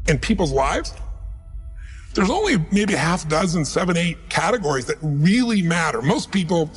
in people's lives, there's only maybe a half dozen, 7, 8 categories that really matter. Most people,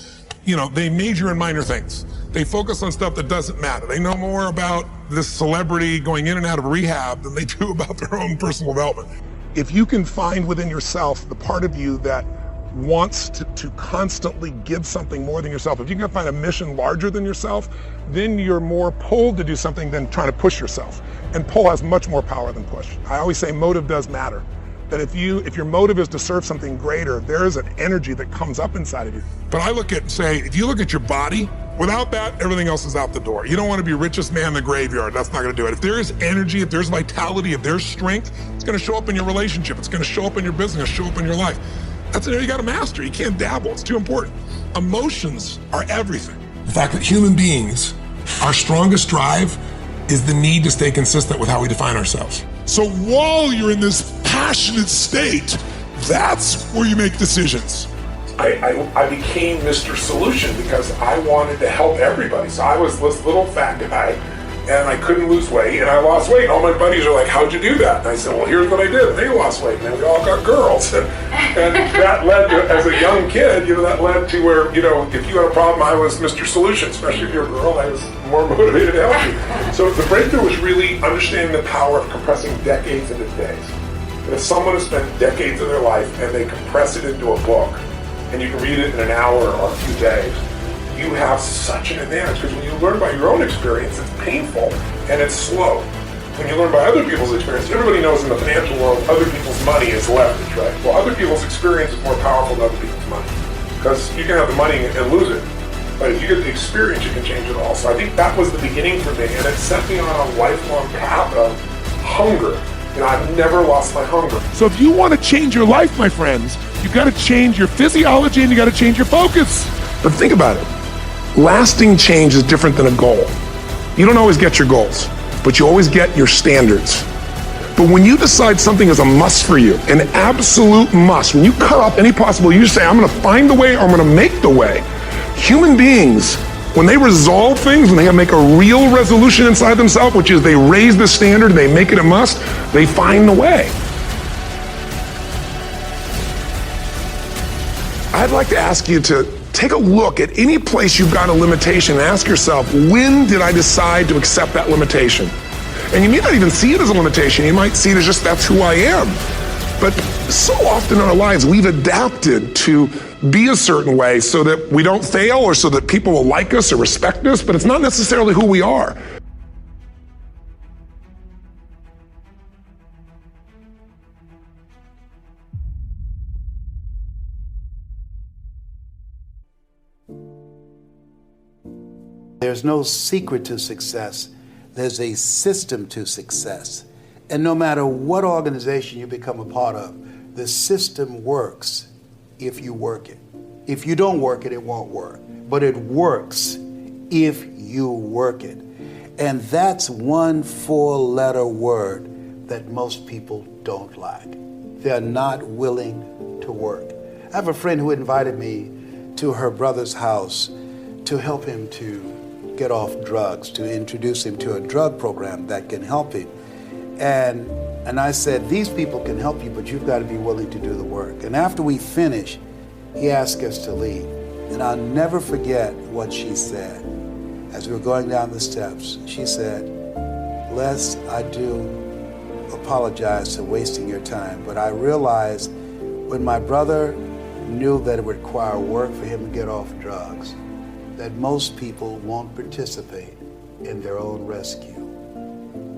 they major in minor things. They focus on stuff that doesn't matter. They know more about this celebrity going in and out of rehab than they do about their own personal development. If you can find within yourself the part of you that wants to constantly give something more than yourself, if you can find a mission larger than yourself, then you're more pulled to do something than trying to push yourself. And pull has much more power than push. I always say motive does matter. That if your motive is to serve something greater, there is an energy that comes up inside of you. But I look at, if you look at your body, without that, everything else is out the door. You don't want to be richest man in the graveyard. That's not going to do it. If there is energy, if there's vitality, if there's strength, it's going to show up in your relationship. It's going to show up in your business, show up in your life. That's an area you got to master. You can't dabble. It's too important. Emotions are everything. The fact that human beings, our strongest drive is the need to stay consistent with how we define ourselves. So while you're in this passionate state, that's where you make decisions. I became Mr. Solution because I wanted to help everybody. So I was this little fat guy and I couldn't lose weight and I lost weight. And all my buddies are like, how'd you do that? And I said, well, here's what I did. And they lost weight and then we all got girls. And that led to, as a young kid, that led to where, if you had a problem, I was Mr. Solution, especially if you're a girl, I was more motivated to help you. So the breakthrough was really understanding the power of compressing decades into days. And if someone has spent decades of their life and they compress it into a book, and you can read it in an hour or a few days, you have such an advantage, because when you learn by your own experience, it's painful and it's slow. When you learn by other people's experience, everybody knows in the financial world, other people's money is leverage, right? Well, other people's experience is more powerful than other people's money, because you can have the money and lose it. But if you get the experience, you can change it all. So I think that was the beginning for me, and it set me on a lifelong path of hunger. I've never lost my hunger. So if you want to change your life, my friends, you got to change your physiology and you got to change your focus. But think about it. Lasting change is different than a goal. You don't always get your goals, but you always get your standards. But when you decide something is a must for you, an absolute must, when you cut off any possible, you say, I'm going to find the way or I'm going to make the way. Human beings, when they resolve things, when they make a real resolution inside themselves, which is they raise the standard, they make it a must, they find the way. I'd like to ask you to take a look at any place you've got a limitation and ask yourself, when did I decide to accept that limitation? And you may not even see it as a limitation. You might see it as just that's who I am. But so often in our lives, we've adapted to be a certain way so that we don't fail or so that people will like us or respect us, but it's not necessarily who we are. There's no secret to success. There's a system to success. And no matter what organization you become a part of, the system works if you work it. If you don't work it, it won't work. But it works if you work it. And that's one 4-letter word that most people don't like. They're not willing to work. I have a friend who invited me to her brother's house to help him to get off drugs, to introduce him to a drug program that can help him. And I said, these people can help you, but you've got to be willing to do the work. And after we finished, he asked us to leave. And I'll never forget what she said. As we were going down the steps, she said, Les, I do apologize for wasting your time, but I realized when my brother knew that it would require work for him to get off drugs, that most people won't participate in their own rescue.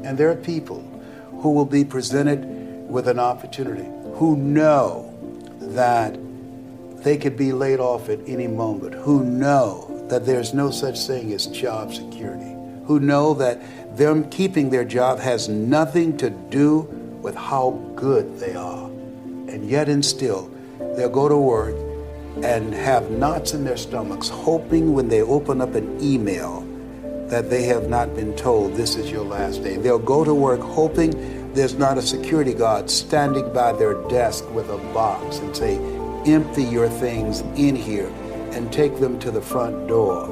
And there are people who will be presented with an opportunity, who know that they could be laid off at any moment, who know that there's no such thing as job security, who know that them keeping their job has nothing to do with how good they are. And yet and still, they'll go to work and have knots in their stomachs, hoping when they open up an email that they have not been told this is your last day. They'll go to work hoping there's not a security guard standing by their desk with a box and say, empty your things in here and take them to the front door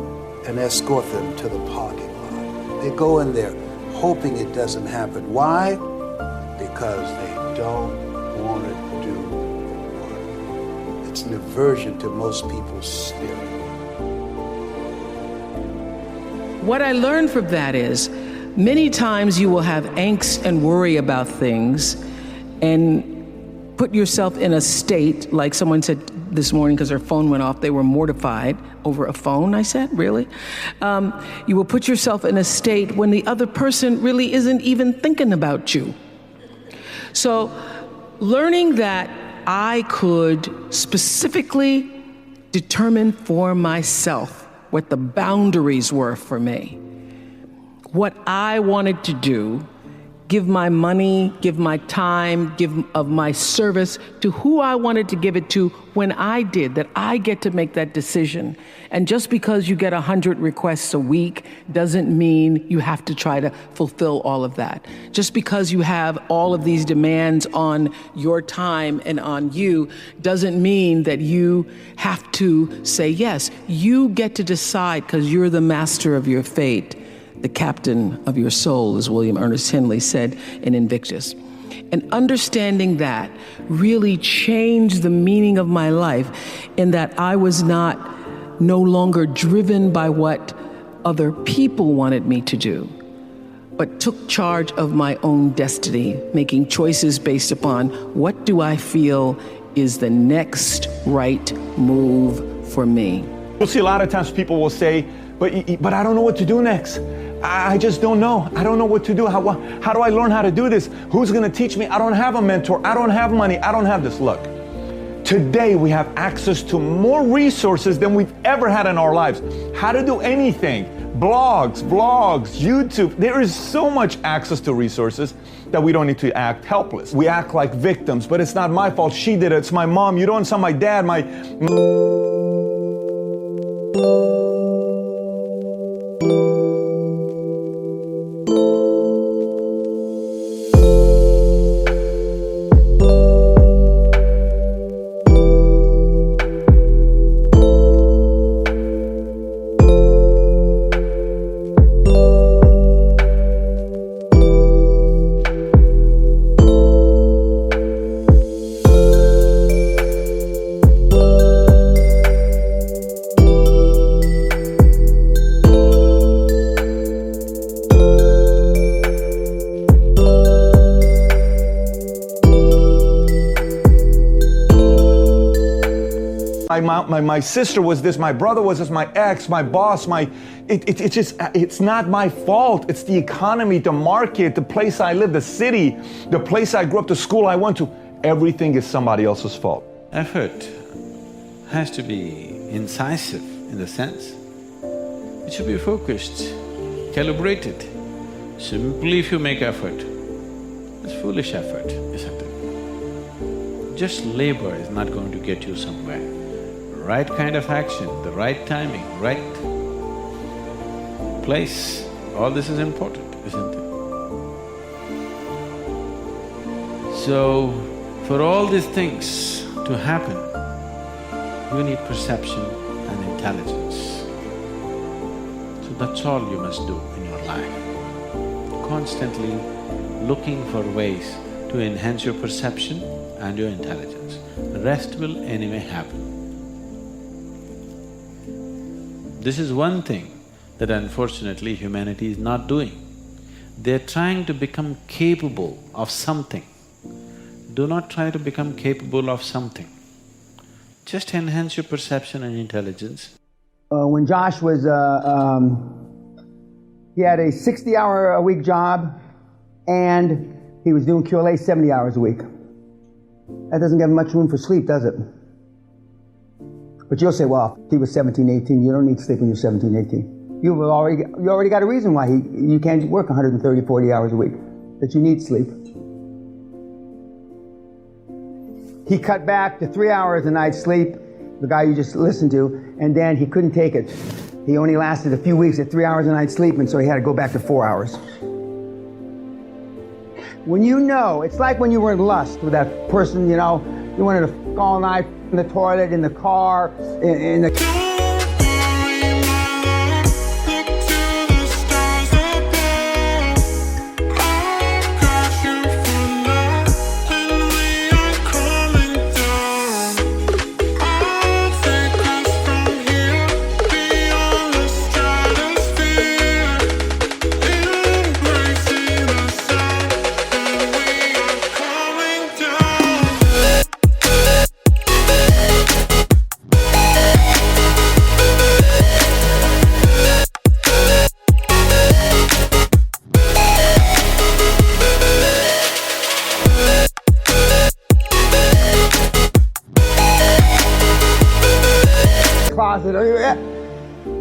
and escort them to the parking lot. They go in there hoping it doesn't happen. Why? because they don't want to do work. It's an aversion to most people's spirit. What I learned from that is, many times you will have angst and worry about things and put yourself in a state, like someone said this morning because their phone went off, they were mortified over a phone. I said, really? You will put yourself in a state when the other person really isn't even thinking about you. So learning that I could specifically determine for myself what the boundaries were for me, what I wanted to do, give my money, give my time, give of my service to who I wanted to give it to when I did, that I get to make that decision. And just because you get 100 requests a week doesn't mean you have to try to fulfill all of that. Just because you have all of these demands on your time and on you doesn't mean that you have to say yes. You get to decide because you're the master of your fate. The captain of your soul, as William Ernest Henley said in Invictus. And understanding that really changed the meaning of my life in that I was no longer driven by what other people wanted me to do, but took charge of my own destiny, making choices based upon what do I feel is the next right move for me. You'll see a lot of times people will say, but I don't know what to do next. I just don't know. I don't know what to do. How do I learn how to do this? Who's going to teach me? I don't have a mentor. I don't have money. I don't have this. Look, today we have access to more resources than we've ever had in our lives. How to do anything. Blogs, vlogs, YouTube. There is so much access to resources that we don't need to act helpless. We act like victims, but it's not my fault. She did it. It's my mom. You don't saw my dad. My sister was this, my brother was this, my ex, my boss, it's not my fault. It's the economy, the market, the place I live, the city, the place I grew up, the school I went to. Everything is somebody else's fault. Effort has to be incisive in the sense, it should be focused, calibrated. Simply if you make effort, it's foolish effort, isn't it? Just labor is not going to get you somewhere. Right kind of action, the right timing, right place, all this is important, isn't it? So, for all these things to happen, you need perception and intelligence. So that's all you must do in your life. Constantly looking for ways to enhance your perception and your intelligence. The rest will anyway happen. This is one thing that unfortunately humanity is not doing. They're trying to become capable of something. Do not try to become capable of something. Just enhance your perception and intelligence. When Josh was, he had a 60-hour-a-week job and he was doing QLA 70 hours a week. That doesn't give him much room for sleep, does it? But you'll say, well, he was 17, 18, you don't need sleep when you're 17, 18. You already got a reason why you can't work 130, 40 hours a week, that you need sleep. He cut back to 3 hours a night sleep, the guy you just listened to, and then he couldn't take it. He only lasted a few weeks at 3 hours a night sleep, and so he had to go back to 4 hours. When you know, it's like when you were in lust with that person, you know, you wanted to f*** all night in the toilet, in the car, in the...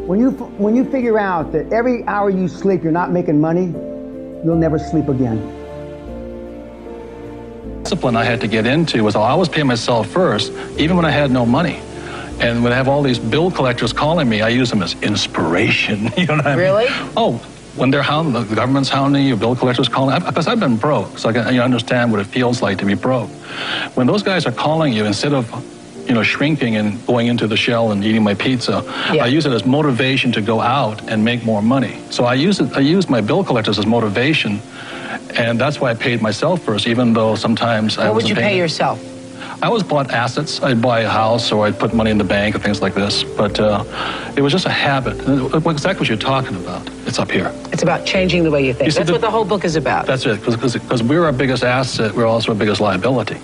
When you figure out that every hour you sleep you're not making money, you'll never sleep again. Discipline I had to get into was I always pay myself first, even when I had no money. And when I have all these bill collectors calling me, I use them as inspiration. You know what I mean? Really? Oh, when they're hounding, the government's hounding you, bill collectors calling, because I've been broke, so I can understand what it feels like to be broke. When those guys are calling you, instead of shrinking and going into the shell and eating my pizza, Yeah. I use it as motivation to go out and make more money. So I use my bill collectors as motivation, and that's why I paid myself first, even though sometimes I wasn't paying. What would you pay yourself? I always bought assets. I'd buy a house or I'd put money in the bank and things like this. But it was just a habit. Exactly what you're talking about. It's up here. It's about changing the way you think. That's what the whole book is about. That's it. Because we're our biggest asset. We're also our biggest liability.